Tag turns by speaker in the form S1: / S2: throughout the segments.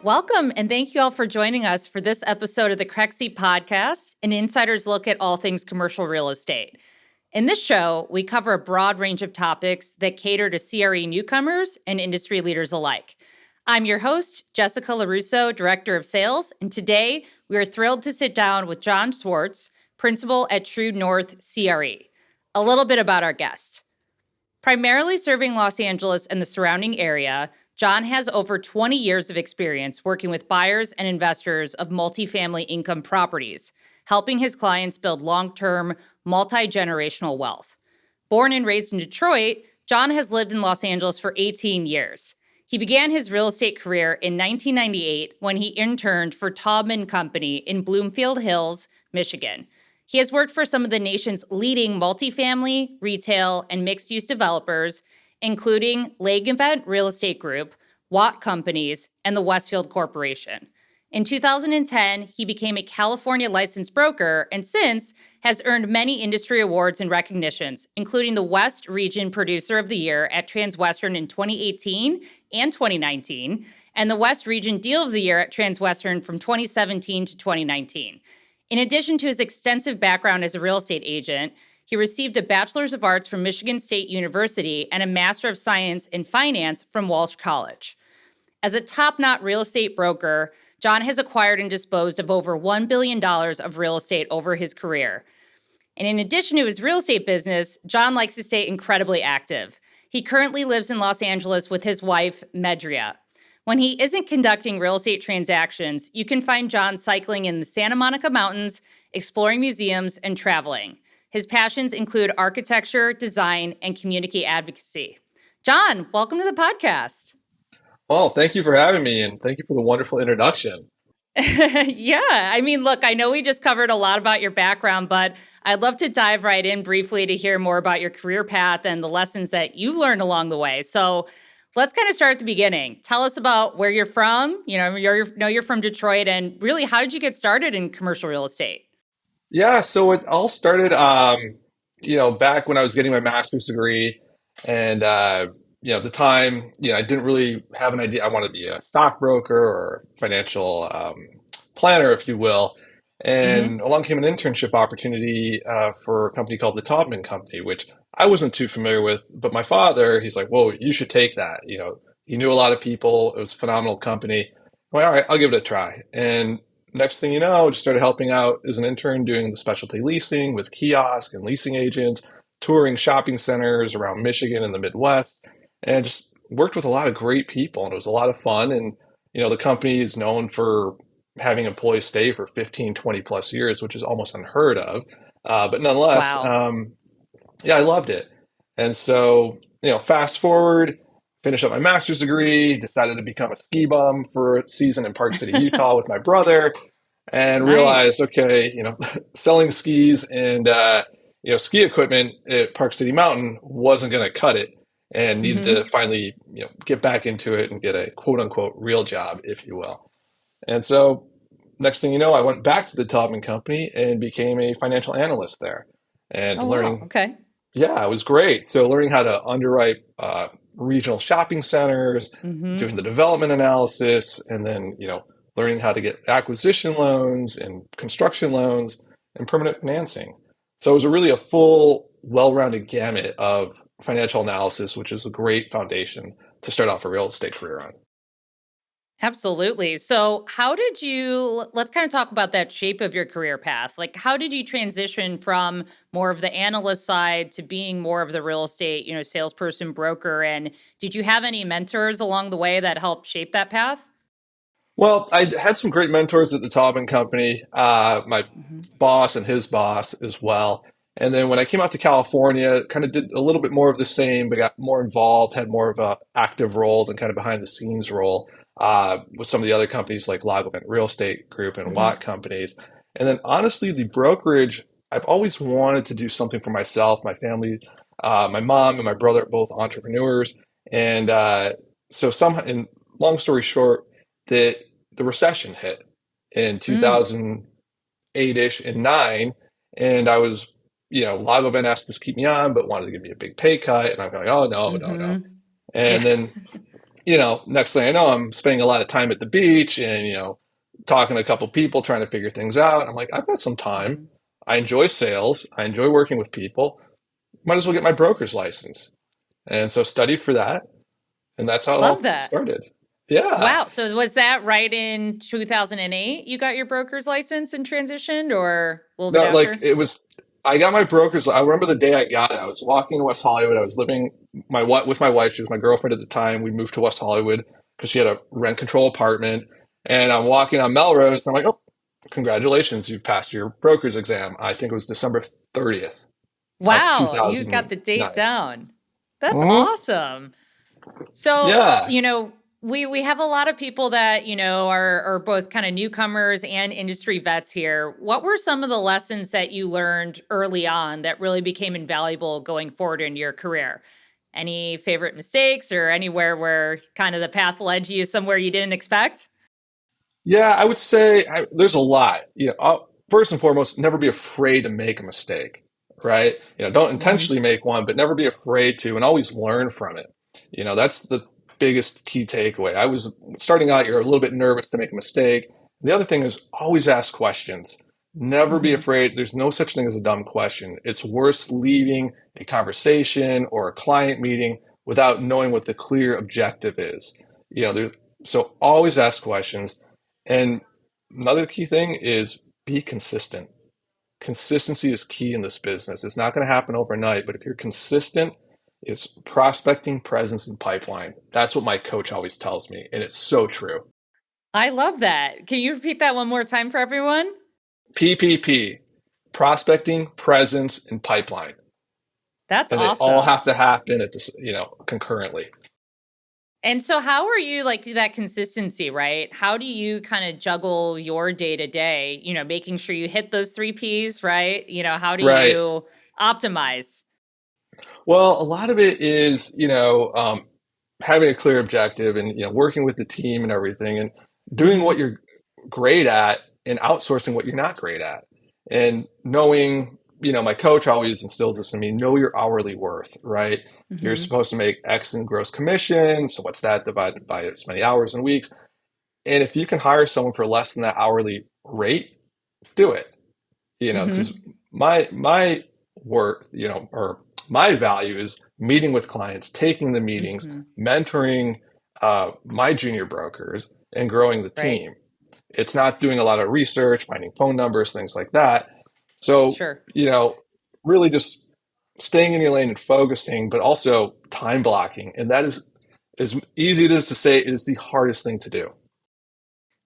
S1: Welcome, and thank you all for joining us for this episode of the Crexi Podcast, an insider's look at all things commercial real estate. In this show, we cover a broad range of topics that cater to CRE newcomers and industry leaders alike. I'm your host, Jessica LaRusso, Director of Sales, and today we are thrilled to sit down with John Swartz, Principal at True North CRE. A little bit about our guest. Primarily serving Los Angeles and the surrounding area, John has over 20 years of experience working with buyers and investors of multifamily income properties, helping his clients build long-term, multi-generational wealth. Born and raised in Detroit, John has lived in Los Angeles for 18 years. He began his real estate career in 1998 when he interned for Taubman Company in Bloomfield Hills, Michigan. He has worked for some of the nation's leading multifamily, retail, and mixed-use developers, including Vacant Real Estate Group, Watt Companies, and the Westfield Corporation. In 2010, he became a California licensed broker and since has earned many industry awards and recognitions, including the West Region Producer of the Year at Transwestern in 2018 and 2019, and the West Region Deal of the Year at Transwestern from 2017 to 2019. In addition to his extensive background as a real estate agent, he received a Bachelor's of Arts from Michigan State University and a Master of Science in Finance from Walsh College. As a top-notch real estate broker, John has acquired and disposed of over $1 billion of real estate over his career. And in addition to his real estate business, John likes to stay incredibly active. He currently lives in Los Angeles with his wife, Medria. When he isn't conducting real estate transactions, you can find John cycling in the Santa Monica Mountains, exploring museums, and traveling. His passions include architecture, design, and community advocacy. John, welcome to the podcast.
S2: Well, thank you for having me, and thank you for the wonderful introduction.
S1: Yeah, I mean, look, I know we just covered a lot about your background, but I'd love to dive right in briefly to hear more about your career path and the lessons that you've learned along the way. So let's kind of start at the beginning. Tell us about where you're from. You're from Detroit, and really, how did you get started in commercial real estate?
S2: Yeah, so it all started, back when I was getting my master's degree, and at the time, I didn't really have an idea. I wanted to be a stockbroker or financial planner, if you will. And along came an internship opportunity for a company called the Taubman Company, which I wasn't too familiar with. But my father, he's like, "Whoa, you should take that." He knew a lot of people. It was a phenomenal company. I'm like, all right, I'll give it a try. And next thing you know, just started helping out as an intern doing the specialty leasing with kiosk and leasing agents, touring shopping centers around Michigan and the Midwest, and just worked with a lot of great people. And it was a lot of fun. And, the company is known for having employees stay for 15, 20 plus years, which is almost unheard of. But nonetheless,
S1: Wow.
S2: I loved it. And so, fast forward, finished up my master's degree, decided to become a ski bum for a season in Park City, Utah with my brother, and realized,
S1: Nice.
S2: okay, selling skis and, ski equipment at Park City Mountain wasn't going to cut it and needed to finally, get back into it and get a quote unquote real job, if you will. And so next thing you know, I went back to the Taubman Company and became a financial analyst there and
S1: Oh, wow.
S2: learning.
S1: Okay.
S2: Yeah, it was great. So learning how to underwrite regional shopping centers,
S1: Mm-hmm.
S2: doing the development analysis, and then, learning how to get acquisition loans and construction loans and permanent financing. So it was really a full, well-rounded gamut of financial analysis, which is a great foundation to start off a real estate career on.
S1: Absolutely. So, let's kind of talk about that shape of your career path. Like, how did you transition from more of the analyst side to being more of the real estate, salesperson, broker? And did you have any mentors along the way that helped shape that path?
S2: Well, I had some great mentors at the Taubman Company, my
S1: Hmm.
S2: boss and his boss as well. And then when I came out to California, kind of did a little bit more of the same, but got more involved, had more of a active role than kind of behind the scenes role with some of the other companies like Lagavant Real Estate Group and
S1: Hmm.
S2: Watt Companies. And then honestly, the brokerage, I've always wanted to do something for myself, my family. My mom and my brother are both entrepreneurs. And and long story short, that the recession hit in
S1: Mm.
S2: 2008-ish and nine. And I was, Lagavant asked to keep me on, but wanted to give me a big pay cut. And I'm going, oh, no, no, no.
S1: Hmm. Yeah.
S2: And then next thing I know, I'm spending a lot of time at the beach and, talking to a couple people, trying to figure things out. I'm like, I've got some time.
S1: Mhm.
S2: I enjoy sales. I enjoy working with people. Might as well get my broker's license. And so studied for that. And that's how it
S1: Love
S2: all
S1: that.
S2: started. Yeah.
S1: Wow. So was that right in 2008 you got your broker's license and transitioned, or a little bit
S2: No, like
S1: after?
S2: I got my broker's. I remember the day I got it. I was walking in West Hollywood. I was living with my wife. She was my girlfriend at the time. We moved to West Hollywood because she had a rent control apartment. And I'm walking on Melrose. And I'm like, oh, congratulations, you've passed your broker's exam. I think it was December 30th of
S1: Wow, you got the date
S2: 2009.
S1: down. That's
S2: Hmm.
S1: awesome. So,
S2: Yeah.
S1: we have a lot of people that, are both kind of newcomers and industry vets here. What were some of the lessons that you learned early on that really became invaluable going forward in your career? Any favorite mistakes or anywhere where kind of the path led you somewhere you didn't expect?
S2: Yeah, I would say there's a lot. First and foremost, never be afraid to make a mistake, right? Don't
S1: Hmm.
S2: intentionally make one, but never be afraid to, and always learn from it. That's the biggest key takeaway. I was starting out, you're a little bit nervous to make a mistake. The other thing is always ask questions. Never be
S1: Hmm.
S2: afraid. There's no such thing as a dumb question. It's worse leaving a conversation or a client meeting without knowing what the clear objective is. There, so always ask questions. And another key thing is be consistent. Consistency is key in this business. It's not going to happen overnight, but if you're consistent, it's prospecting, presence, and pipeline. That's what my coach always tells me, and it's so true.
S1: I love that. Can you repeat that one more time for everyone?
S2: PPP, prospecting, presence, and pipeline.
S1: That's
S2: And they all
S1: awesome.
S2: have to happen at this, concurrently.
S1: And so how are you like that consistency, right? How do you kind of juggle your day to day, making sure you hit those three P's, right? How do
S2: Right.
S1: you optimize?
S2: Well, a lot of it is, having a clear objective and, working with the team and everything and doing what
S1: Mhm.
S2: you're great at and outsourcing what you're not great at. And knowing, my coach always instills this in me, know your hourly worth, right? You're
S1: Mhm.
S2: supposed to make X in gross commission. So what's that divided by as many hours and weeks? And if you can hire someone for less than that hourly rate, do it. Because
S1: Mhm.
S2: my work, or my value is meeting with clients, taking the meetings,
S1: Mhm.
S2: mentoring my junior brokers, and growing the
S1: Right.
S2: team. It's not doing a lot of research, finding phone numbers, things like that. So,
S1: Sure.
S2: really just staying in your lane and focusing, but also time blocking. And that is as easy as it is to say, it is the hardest thing to do.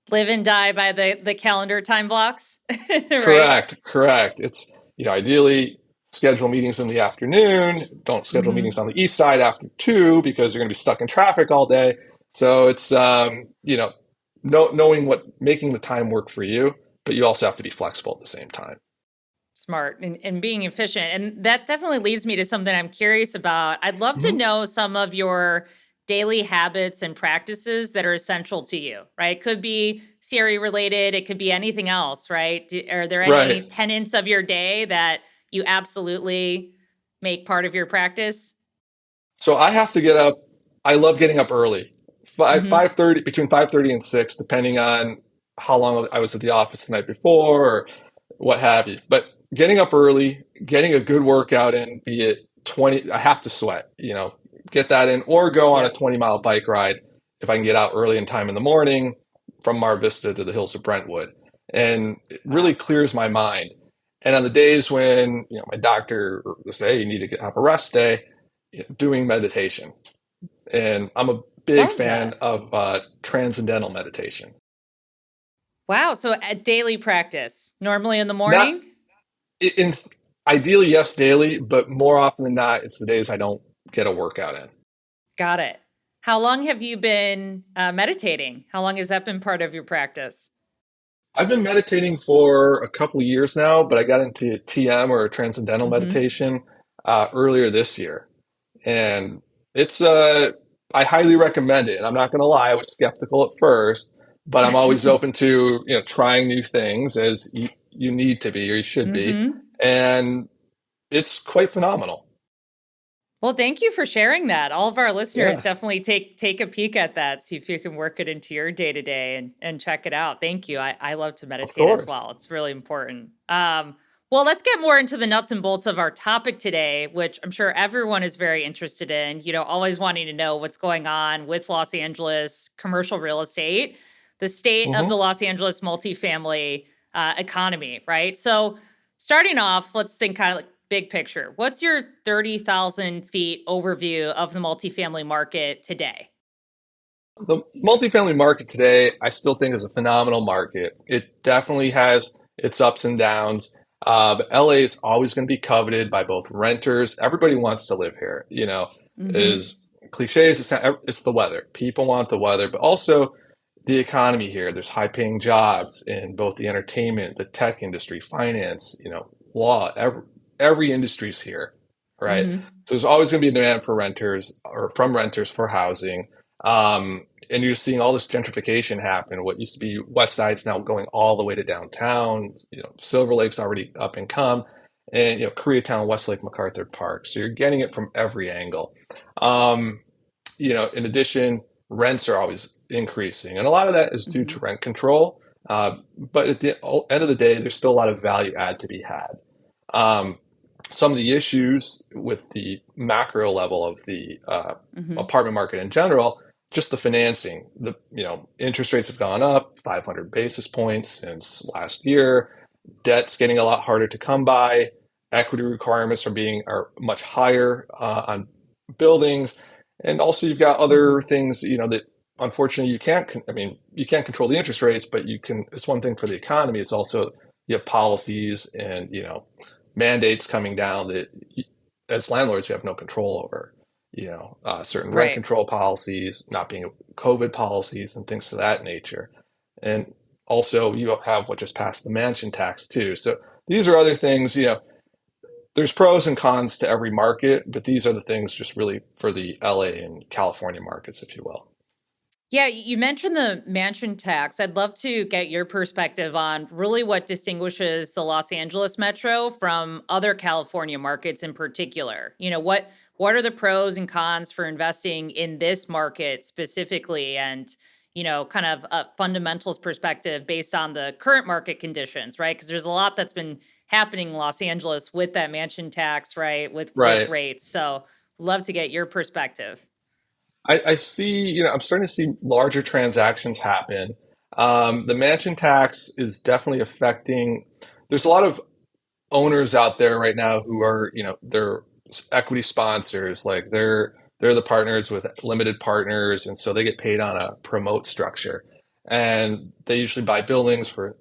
S1: Live and die by the calendar time blocks, right?
S2: Correct, correct. It's, ideally schedule meetings in the afternoon. Don't schedule meetings
S1: Mhm.
S2: on the east side after 2 because you're going to be stuck in traffic all day. So it's, knowing what making the time work for you, but you also have to be flexible at the same time.
S1: Smart and being efficient. And that definitely leads me to something I'm curious about. I'd love to
S2: Mhm.
S1: know some of your daily habits and practices that are essential to you, right? Could be CRE related, it could be anything else, right? Are there any
S2: Right.
S1: tenets of your day that you absolutely make part of your practice?
S2: So I have to get up. I love getting up early.
S1: Hmm.
S2: 5:30 between 5:30 and 6, depending on how long I was at the office the night before or what have you. But getting up early, getting a good workout in, be it 20, I have to sweat, get that in or go on a
S1: Yep.
S2: 20-mile bike ride if I can get out early in time in the morning from Mar Vista to the hills of Brentwood. And it really
S1: Wow.
S2: clears my mind. And on the days when, my doctor will say, hey, you need to have a rest day, doing meditation. And I'm a big
S1: Love
S2: fan
S1: that.
S2: of transcendental meditation.
S1: Wow. So a daily practice, normally in the
S2: Not
S1: morning?
S2: in Ideally, yes, daily, but more often than not, it's the days I don't get a workout in.
S1: Got it. How long have you been meditating? How long has that been part of your practice?
S2: I've been meditating for a couple of years now, but I got into TM or transcendental
S1: Hmm.
S2: meditation earlier this year, and it's I highly recommend it. And I'm not going to lie, I was skeptical at first, but I'm always open to trying new things as you need to be or you should be,
S1: Hmm.
S2: and it's quite phenomenal.
S1: Well, thank you for sharing that. All of our listeners
S2: Yeah,
S1: definitely take a peek at that, see if you can work it into your day to day and check it out. Thank you. I love to
S2: of
S1: meditate as
S2: course.
S1: well. It's really important. Well, let's get more into the nuts and bolts of our topic today, which I'm sure everyone is very interested in. Always wanting to know what's going on with Los Angeles commercial real estate, the state of the
S2: Hmm.
S1: Los Angeles multifamily economy, right? So starting off, let's think kind of like big picture. What's your 30,000 feet overview of the multifamily market today?
S2: The multifamily market today, I still think is a phenomenal market. It definitely has its ups and downs. But LA is always going to be coveted by both renters. Everybody wants to live here.
S1: Hmm.
S2: Is cliches. It's the weather. People want the weather, but also the economy here. There's high paying jobs in both the entertainment, the tech industry, finance, law. Every industry's here, right?
S1: Hmm.
S2: So there's always going to be a demand for renters or from renters for housing. And you're seeing all this gentrification happen. What used to be West Side's now going all the way to downtown. Silver Lake's already up and come, and Koreatown, Westlake, MacArthur Park. So you're getting it from every angle. Um, in addition, rents are always increasing, and a lot of that is due to
S1: Hmm.
S2: rent control. But at the end of the day, there's still a lot of value add to be had. Um, some of the issues with the macro level of the
S1: Hmm.
S2: apartment market in general, just the financing. The interest rates have gone up 500 basis points since last year. Debt's getting a lot harder to come by. Equity requirements are much higher on buildings, and also you've got other
S1: Hmm.
S2: things that unfortunately you can't. I mean, you can't control the interest rates, but you can. It's one thing for the economy. It's also you have policies and mandates coming down that as landlords you have no control over. Certain rent
S1: Right.
S2: control policies, not being COVID policies, and things of that nature. And also, you have what just passed the mansion tax too. So these are other things. There's pros and cons to every market, but these are the things just really for the LA and California markets, if you will.
S1: Yeah, you mentioned the mansion tax. I'd love to get your perspective on really what distinguishes the Los Angeles metro from other California markets in particular. What are the pros and cons for investing in this market specifically and kind of a fundamentals perspective based on the current market conditions, right? Because there's a lot that's been happening in Los Angeles with that mansion tax, right? With
S2: Right.
S1: rates. So, love to get your perspective.
S2: I see, I'm starting to see larger transactions happen. The mansion tax is definitely affecting, there's a lot of owners out there right now who are, they're equity sponsors, like they're the partners with limited partners, and so they get paid on a promote structure. And they usually buy buildings for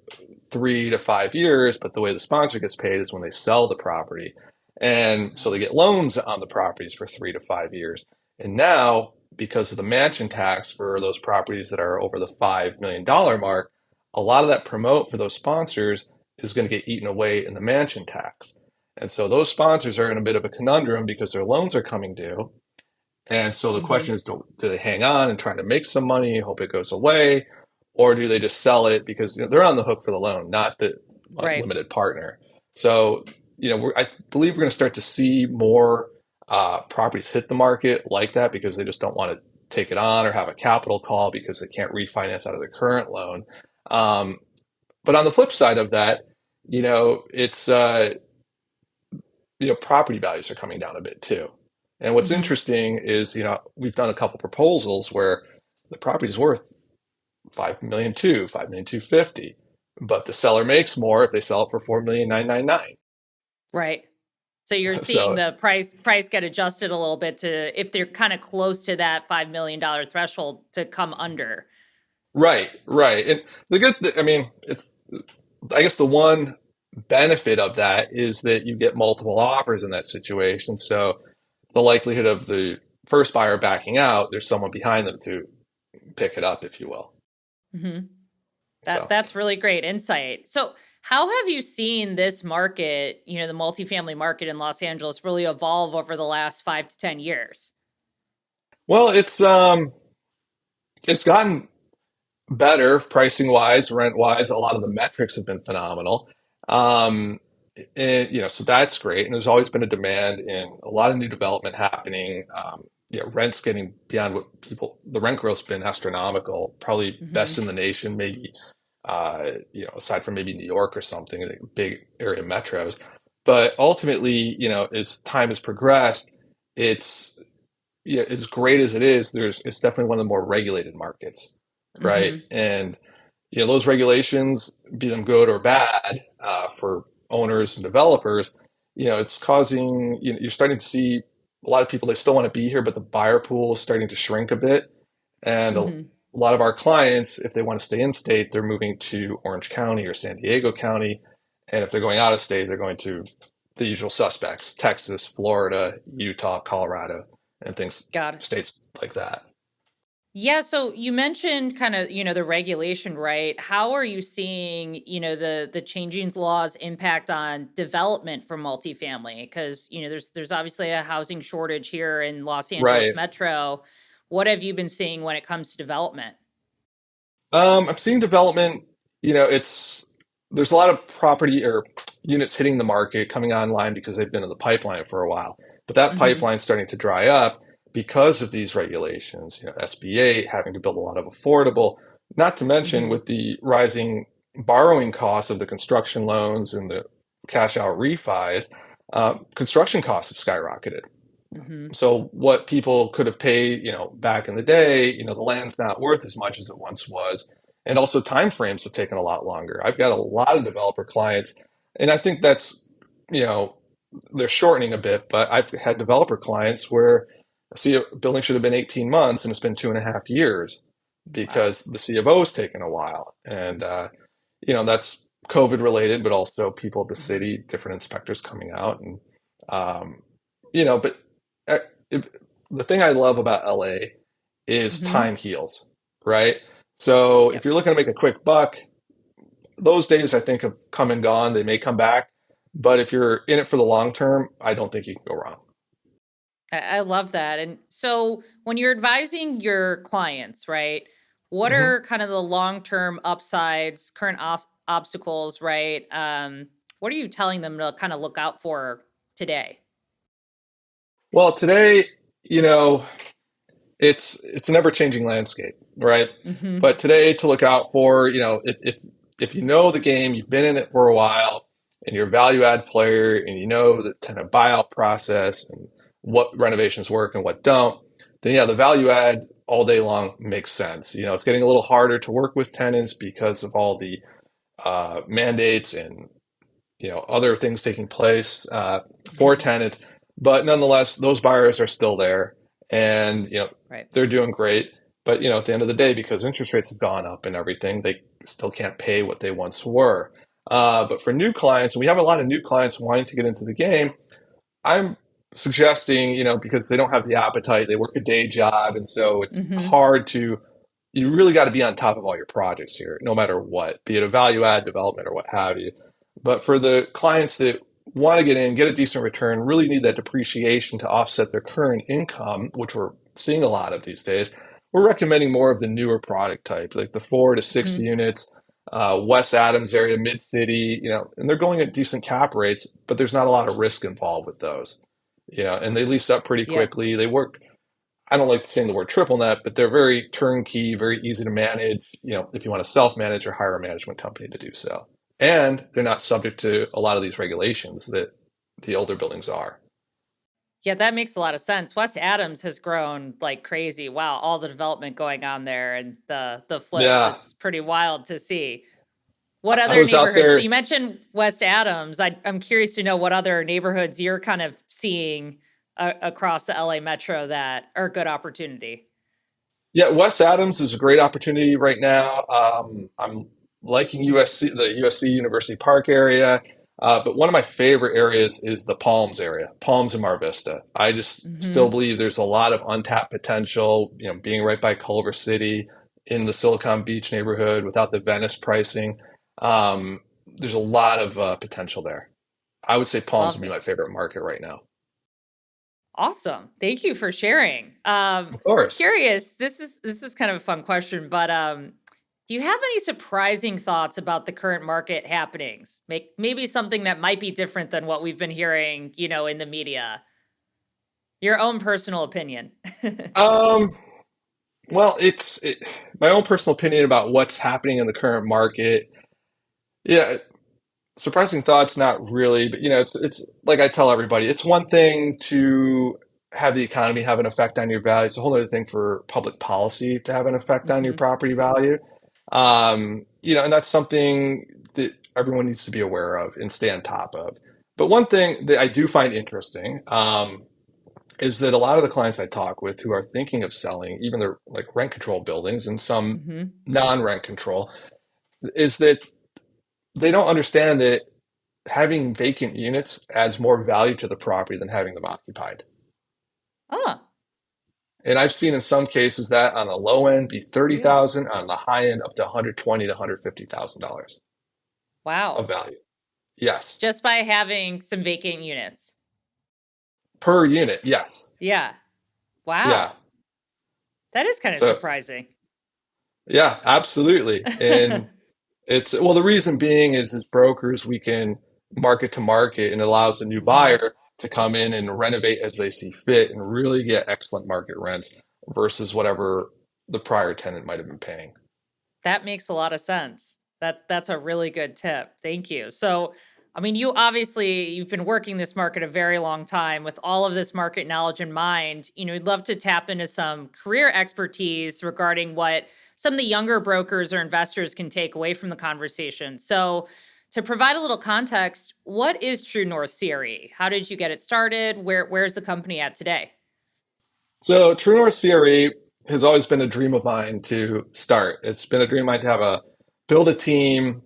S2: 3 to 5 years, but the way the sponsor gets paid is when they sell the property. And so they get loans on the properties for 3 to 5 years. And now, because of the mansion tax for those properties that are over the $5 million mark, a lot of that promote for those sponsors is going to get eaten away in the mansion tax. And so those sponsors are in a bit of a conundrum because their loans are coming due. And so the question
S1: Hmm.
S2: is, do they hang on and try to make some money, hope it goes away, or do they just sell it because they're on the hook for the loan, not the
S1: Right.
S2: limited partner? So, I believe we're going to start to see more properties hit the market like that because they just don't want to take it on or have a capital call because they can't refinance out of their current loan. Um, but on the flip side of that, it's property values are coming down a bit too. And what's
S1: Hmm.
S2: interesting is, we've done a couple proposals where the property is worth 5 million two, 5 million 250, but the seller makes more if they sell it for 4 million 999.
S1: Right. So you're seeing
S2: So
S1: the price get adjusted a little bit to if they're kind of close to that $5 million threshold to come under.
S2: right, right. And I mean, I guess the one benefit of that is that you get multiple offers in that situation. So the likelihood of the first buyer backing out, there's someone behind them to pick it up, if you will.
S1: Hmm.
S2: So.
S1: That's really great insight. So how have you seen this market, the multifamily market in Los Angeles really evolve over the last 5 to 10 years?
S2: Well, it's gotten better pricing wise, rent wise. A lot of the metrics have been phenomenal. Um, And so that's great. And there's always been a demand in a lot of new development happening. Rents getting beyond what the rent growth's been astronomical, probably best
S1: Hmm.
S2: in the nation, maybe, aside from maybe New York or something, like big area metros. But ultimately, as time has progressed, it's, as great as it is, it's definitely one of the more regulated markets, right?
S1: Hmm.
S2: And those regulations, be them good or bad, for owners and developers, it's causing, you're starting to see a lot of people, they still want to be here, but the buyer pool is starting to shrink a bit. And a
S1: Hmm.
S2: lot of our clients, if they want to stay in state, they're moving to Orange County or San Diego County. And if they're going out of state, they're going to the usual suspects, Texas, Florida, Utah, Colorado, and things,
S1: Got it.
S2: states like that.
S1: Yeah, so you mentioned kind of, the regulation, right? How are you seeing, the changing laws impact on development for multifamily? Because, there's obviously a housing shortage here in Los Angeles
S2: Right.
S1: Metro. What have you been seeing when it comes to development?
S2: I'm seeing development, it's there's a lot of property or units hitting the market coming online because they've been in the pipeline for a while. But that
S1: Hmm.
S2: pipeline's starting to dry up because of these regulations, SBA having to build a lot of affordable, not to mention
S1: Hmm.
S2: with the rising borrowing costs of the construction loans and the cash out refis, construction costs have skyrocketed.
S1: Hmm.
S2: So what people could have paid, back in the day, the land's not worth as much as it once was. And also time frames have taken a lot longer. I've got a lot of developer clients, and I think that's, you know, they're shortening a bit, but I've had developer clients where a building should have been 18 months and it's been 2.5 years
S1: Wow.
S2: because the C of O has taken a while. And, that's COVID related, but also people at the
S1: Hmm.
S2: city, different inspectors coming out. And, um, but uh, it, the thing I love about LA is
S1: Hmm.
S2: time heals, right? So if
S1: Yep.
S2: you're looking to make a quick buck, those days I think have come and gone. They may come back, but if you're in it for the long term, I don't think you can go wrong.
S1: I love that. And so when you're advising your clients, right, what
S2: Mhm.
S1: are kind of the long-term upsides, current obstacles, right? What are you telling them to kind of look out for today?
S2: Well, today, you know, it's an ever-changing landscape, right?
S1: Hmm.
S2: But today to look out for, if you know the game, you've been in it for a while, and you're a value add player, and you know the kind of buyout process and what renovations work and what don't, then yeah, the value add all day long makes sense. It's getting a little harder to work with tenants because of all the mandates and other things taking place for
S1: Hmm.
S2: tenants. But nonetheless, those buyers are still there, and
S1: Right.
S2: they're doing great. But at the end of the day, because interest rates have gone up and everything, they still can't pay what they once were. But for new clients, and we have a lot of new clients wanting to get into the game, I'm suggesting, because they don't have the appetite, they work a day job, and so it's
S1: Hmm.
S2: hard to. You really got to be on top of all your projects here, no matter what, be it a value add development or what have you. But for the clients that want to get in, get a decent return, really need that depreciation to offset their current income, which we're seeing a lot of these days, we're recommending more of the newer product type, like the 4 to 6
S1: Hmm.
S2: units, West Adams area, mid city, and they're going at decent cap rates, but there's not a lot of risk involved with those, and they lease up pretty
S1: Yeah.
S2: quickly. They work, I don't like saying the word triple net, but they're very turnkey, very easy to manage, if you want to self manage or hire a management company to do so. And they're not subject to a lot of these regulations that the older buildings are.
S1: Yeah, that makes a lot of sense. West Adams has grown like crazy. Wow, all the development going on there and the flips.
S2: Yeah.
S1: It's pretty wild to see. What
S2: I
S1: other
S2: was out
S1: neighborhoods? So
S2: there.
S1: you mentioned West Adams. I'm curious to know what other neighborhoods you're kind of seeing across the LA metro that are a good opportunity.
S2: Yeah, West Adams is a great opportunity right now. I'm liking USC, the USC University Park area, but one of my favorite areas is the Palms area, Palms and Mar Vista. I just still
S1: Hmm.
S2: believe there's a lot of untapped potential, being right by Culver City in the Silicon Beach neighborhood without the Venice pricing. There's a lot of potential there. I would say Palms would
S1: Love
S2: be
S1: it.
S2: my favorite market right now.
S1: Awesome. Thank you for sharing.
S2: Of course.
S1: Curious. This is kind of a fun question, but Do you have any surprising thoughts about the current market happenings? Maybe something that might be different than what we've been hearing, in the media. Your own personal opinion.
S2: Um, well, my own personal opinion about what's happening in the current market. Yeah, surprising thoughts, not really, but it's like I tell everybody, it's one thing to have the economy have an effect on your value. It's a whole other thing for public policy to have an effect on your
S1: Hmm.
S2: property value. And that's something that everyone needs to be aware of and stay on top of. But one thing that I do find interesting, is that a lot of the clients I talk with who are thinking of selling, even their like rent control buildings and some
S1: Hmm.
S2: non-rent control, is that they don't understand that having vacant units adds more value to the property than having them occupied.
S1: Oh,
S2: And I've seen in some cases that on the low end be
S1: really?
S2: 30,000, on the high end up to 120 to $150,000 of
S1: Wow.
S2: value. Yes,
S1: Just by having some vacant units.
S2: per unit. Yes,
S1: Yeah.
S2: yeah.
S1: Wow. That is kind of
S2: So
S1: surprising.
S2: yeah, absolutely. And the reason being is brokers, we can market to market, and it allows a new
S1: Hmm.
S2: buyer to come in and renovate as they see fit and really get excellent market rents versus whatever the prior tenant might have been paying.
S1: That makes a lot of sense. That's a really good tip. Thank you. So, I mean, you've been working this market a very long time with all of this market knowledge in mind. We'd love to tap into some career expertise regarding what some of the younger brokers or investors can take away from the conversation. So, to provide a little context, what is True North CRE? How did you get it started? Where's the company at today?
S2: So True North CRE has always been a dream of mine to start. It's been a dream of mine to build a team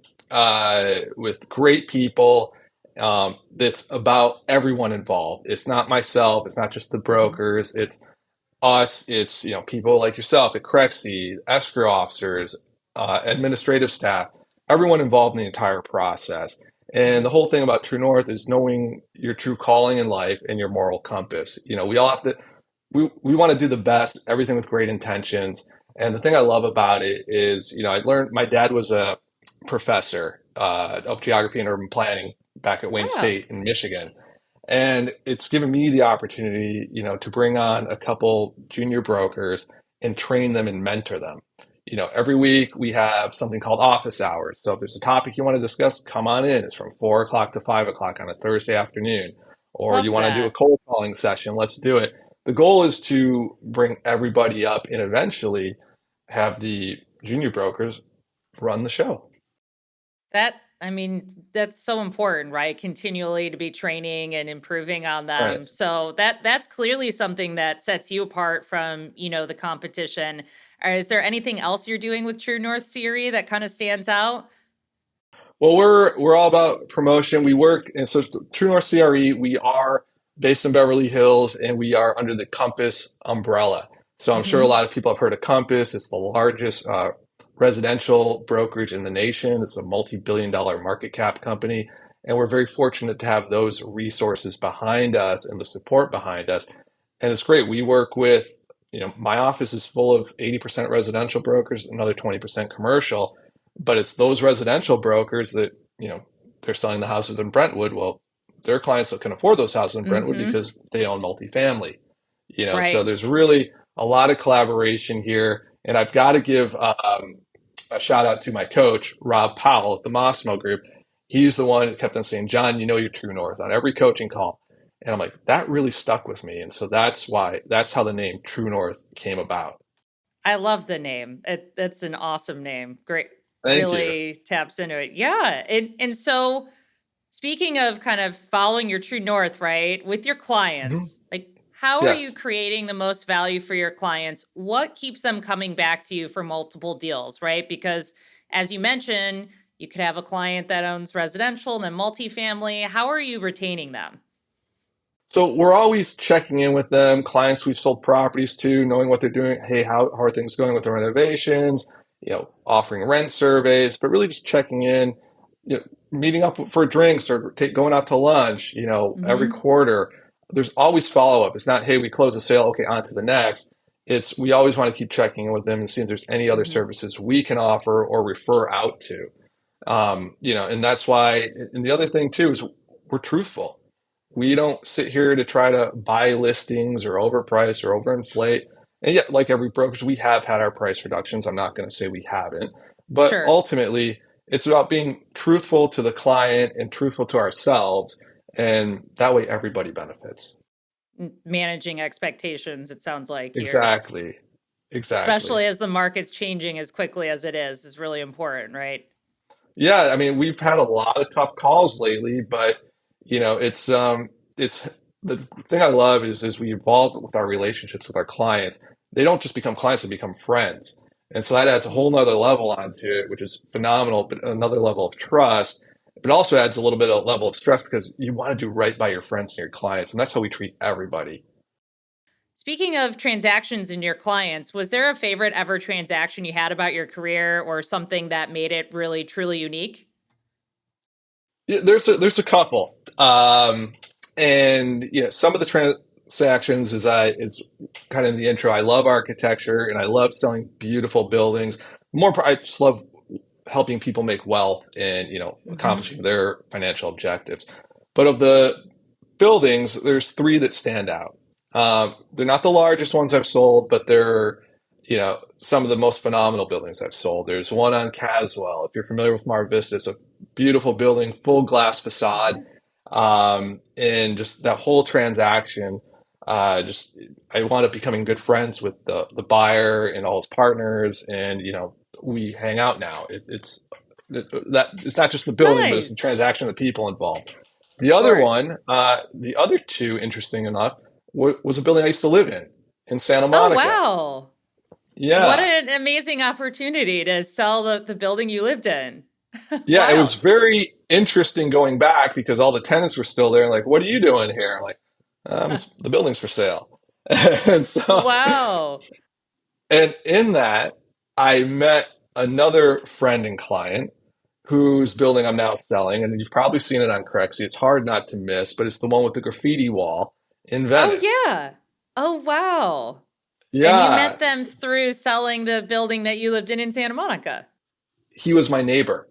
S2: with great people, that's about everyone involved. It's not myself. It's not just the
S1: Hmm.
S2: brokers. It's us. It's people like yourself at Crexi, escrow officers, administrative staff, everyone involved in the entire process. And the
S1: Hmm.
S2: whole thing about True North is knowing your true calling in life and your moral compass. We all have to we want to do the best, everything with great intentions. And the thing I love about it is, I learned my dad was a professor of geography and urban planning back at Wayne
S1: Oh,
S2: State in Michigan. And it's given me the opportunity, to bring on a couple junior brokers and train them and mentor them. Every week we have something called office hours. So if there's a topic you want to discuss, come on in. It's from 4 o'clock to 5 o'clock on a Thursday afternoon. Or you
S1: love
S2: want to do a
S1: that.
S2: cold calling session, let's do it. The goal is to bring everybody up and eventually have the junior brokers run the show.
S1: I mean, that's so important, right? Continually to be training and improving on
S2: Right.
S1: them. So that's clearly something that sets you apart from, the competition. Is there anything else you're doing with True North CRE that kind of stands out?
S2: Well, we're all about promotion. We work, and so True North CRE, we are based in Beverly Hills, and we are under the Compass umbrella. So I'm sure a
S1: Hmm.
S2: lot of people have heard of Compass. It's the largest residential brokerage in the nation. It's a multi-billion-dollar market cap company, and we're very fortunate to have those resources behind us and the support behind us. And it's great. We work with, my office is full of 80% residential brokers, another 20% commercial, but it's those residential brokers that, they're selling the houses in Brentwood. Well, their clients that can afford those houses in Brentwood
S1: Hmm.
S2: because they own multifamily. So
S1: Right.
S2: there's really a lot of collaboration here. And I've got to give a shout out to my coach, Rob Powell at the Mossimo Group. He's the one that kept on saying, John, you know your true north on every coaching call. And I'm like, that really stuck with me. And so that's how the name True North came about.
S1: I love the name. That's an awesome name. Great.
S2: Thank you.
S1: Really taps into it. Yeah. And so speaking of kind of following your true north, right? With your
S2: Mhm.
S1: clients, like how are you
S2: Yes.
S1: creating the most value for your clients? What keeps them coming back to you for multiple deals, right? Because as you mentioned, you could have a client that owns residential and then multifamily. How are you retaining them?
S2: So we're always checking in with them, clients we've sold properties to, knowing what they're doing. Hey, how are things going with the renovations? Offering rent surveys, but really just checking in, meeting up for drinks or going out to lunch, every
S1: Hmm.
S2: quarter. There's always follow up. It's not, hey, we close a sale, okay, on to the next. we always want to keep checking in with them and see if there's any other
S1: Hmm.
S2: services we can offer or refer out to. And that's why, and the other thing too is we're truthful. We don't sit here to try to buy listings or overprice or overinflate. And yet, like every brokerage, we have had our price reductions. I'm not going to say we haven't, but
S1: Sure.
S2: ultimately, it's about being truthful to the client and truthful to ourselves, and that way everybody benefits.
S1: Managing expectations, it sounds like you're,
S2: Exactly. Exactly.
S1: especially as the market's changing as quickly as it is really important, right?
S2: Yeah, I mean, we've had a lot of tough calls lately, but it's the thing I love is we evolve with our relationships with our clients. They don't just become clients, they become friends. And so that adds a whole nother level onto it, which is phenomenal, but another level of trust. But also adds a little bit of level of stress because you want to do right by your friends and your clients. And that's how we treat everybody.
S1: Speaking of transactions and your clients, was there a favorite ever transaction you had about your career or something that made it really truly unique?
S2: Yeah, there's a couple, and some of the transactions is kind of in the intro. I love architecture and I love selling beautiful buildings. I just love helping people make wealth and
S1: Hmm.
S2: accomplishing their financial objectives. But of the buildings, there's three that stand out. They're not the largest ones I've sold, but they're some of the most phenomenal buildings I've sold. There's one on Caswell. If you're familiar with Mar Vista, it's a beautiful building, full glass facade, and just that whole transaction. Just I wound up becoming good friends with the buyer and all his partners, and we hang out now. That it's not just the building, but it's the
S1: Nice.
S2: transaction, the people involved. The
S1: Of
S2: other
S1: course.
S2: one, the other two, interesting enough, was a building I used to live in Santa
S1: Oh,
S2: Monica.
S1: wow. What
S2: Yeah.
S1: an amazing opportunity to sell the building you lived in.
S2: Yeah, it was
S1: Wild.
S2: very interesting going back because all the tenants were still there. Like, what are you doing here? I'm like, the building's for sale. And so,
S1: Wow.
S2: and in that, I met another friend and client whose building I'm now selling. And you've probably seen it on Crexi. It's hard not to miss, but it's the one with the graffiti wall in
S1: Oh,
S2: Venice.
S1: yeah. Oh, wow. And you
S2: Yeah,
S1: met them through selling the building that you lived in Santa Monica.
S2: he was my neighbor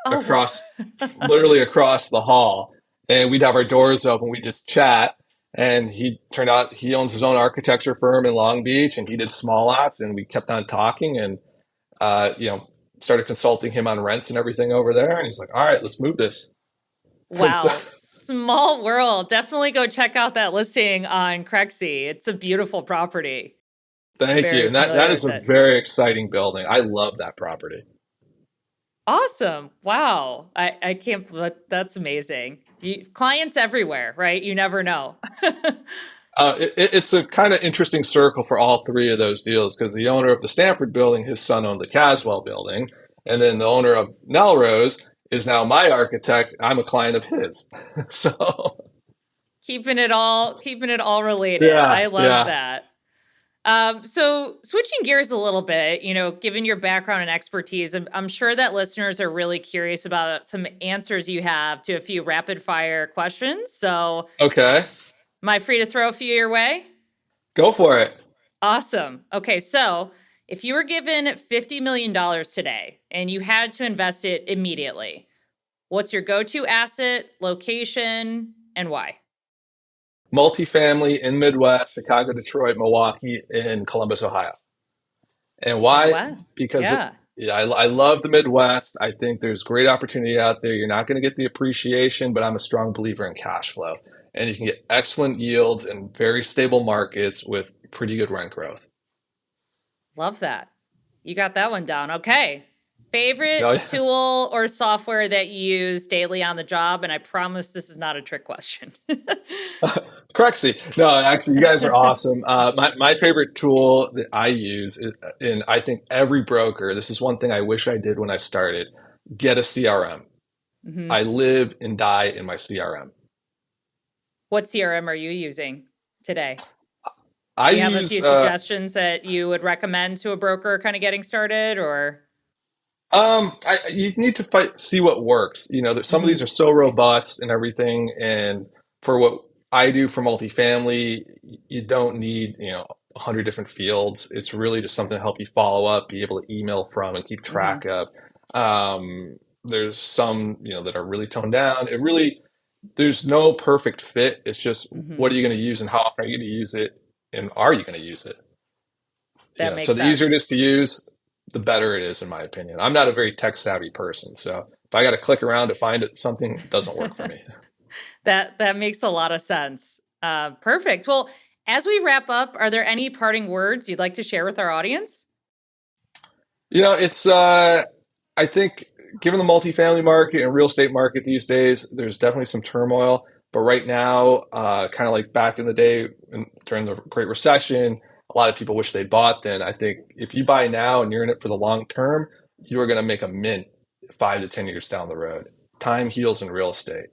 S1: Oh,
S2: across, literally across the hall, and we'd have our doors open. We'd just chat, and he turned out he owns his own architecture firm in Long Beach, and he did small lots, and we kept on talking, and uh, you know, started consulting him on rents and everything over there, and he's like, "All right, let's move this." And so,
S1: wow. Small world. Definitely go check out that listing on Crexi. It's a beautiful property.
S2: thank you,
S1: Very
S2: and that
S1: familiar
S2: is
S1: with
S2: a
S1: it.
S2: very exciting building. I love that property.
S1: Awesome. Wow. I can't, that's amazing. Clients everywhere, right? You never know.
S2: It's a kind of interesting circle for all three of those deals because the owner of the Stanford building, his son owned the Caswell building, and then the owner of Melrose is now my architect. I'm a client of his. So
S1: Keeping it all related.
S2: yeah,
S1: I love
S2: yeah.
S1: that. So switching gears a little bit, given your background and expertise, I'm sure that listeners are really curious about some answers you have to a few rapid fire questions. So
S2: Okay,
S1: am I free to throw a few your way?
S2: go for it.
S1: Awesome. Okay, so if you were given $50 million today and you had to invest it immediately, what's your go-to asset, location, and why?
S2: Multifamily in Midwest, Chicago, Detroit, Milwaukee, and Columbus, Ohio. And why?
S1: Midwest.
S2: Because
S1: Yeah.
S2: yeah, I love the Midwest. I think there's great opportunity out there. You're not going to get the appreciation, but I'm a strong believer in cash flow. And you can get excellent yields in very stable markets with pretty good rent growth.
S1: Love that. You got that one down. Okay.
S2: Oh,
S1: Favorite
S2: yeah.
S1: tool or software that you use daily on the job? And I promise this is not a trick question.
S2: Crexi. No, actually, you guys are awesome. My favorite tool that I use, and I think every broker, this is one thing I wish I did when I started, get a CRM.
S1: Hmm.
S2: I live and die in my CRM.
S1: What CRM are you using today?
S2: I
S1: Do you have a few
S2: use
S1: suggestions that you would recommend to a broker kind of getting started or?
S2: you need to see what works. Some of these
S1: Mhm.
S2: are so robust and everything, and for what I do for multifamily, you don't need, 100 different fields. It's really just something to help you follow up, be able to email from, and keep
S1: Hmm.
S2: track of. There's some, that are really toned down. There's no perfect fit. It's just
S1: Hmm.
S2: what are you going to use and how often are you going to use it, and are you going to use it?
S1: That
S2: So
S1: makes
S2: the easier it
S1: sense.
S2: is to use, the better it is, in my opinion. I'm not a very tech savvy person, so if I got to click around to find it, something it doesn't work for me.
S1: That makes a lot of sense. Perfect. Well, as we wrap up, are there any parting words you'd like to share with our audience?
S2: It's I think given the multifamily market and real estate market these days, there's definitely some turmoil. But right now, kind of like back in the day during the Great Recession, a lot of people wish they bought then. I think if you buy now and you're in it for the long term, you are going to make a mint 5 to 10 years down the road. Time heals in real estate.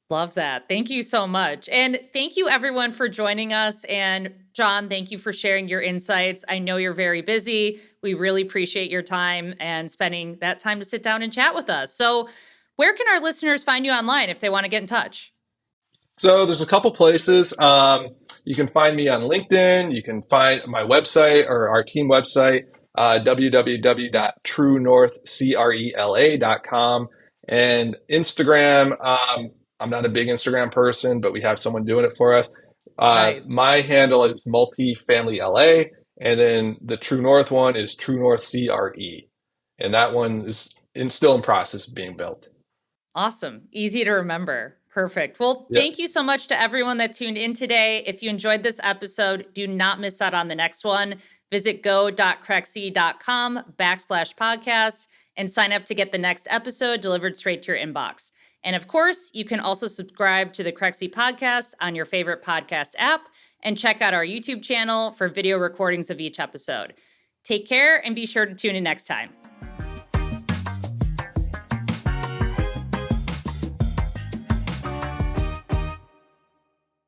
S1: Love that. Thank you so much. And thank you everyone for joining us. And John, thank you for sharing your insights. I know you're very busy. We really appreciate your time and spending that time to sit down and chat with us. So, where can our listeners find you online if they want to get in touch?
S2: So there's a couple places. You can find me on LinkedIn. You can find my website or our team website, www.truenorthcrela.com. And Instagram, I'm not a big Instagram person, but we have someone doing it for us.
S1: Nice.
S2: My handle is Multifamily LA, and then the True North one is True North CRE. And that one is still in process of being built.
S1: Awesome. Easy to remember. Perfect. Well,
S2: Yep.
S1: thank you so much to everyone that tuned in today. If you enjoyed this episode, do not miss out on the next one. Visit go.crexi.com/podcast and sign up to get the next episode delivered straight to your inbox. And of course, you can also subscribe to the Crexi Podcast on your favorite podcast app and check out our YouTube channel for video recordings of each episode. Take care and be sure to tune in next time.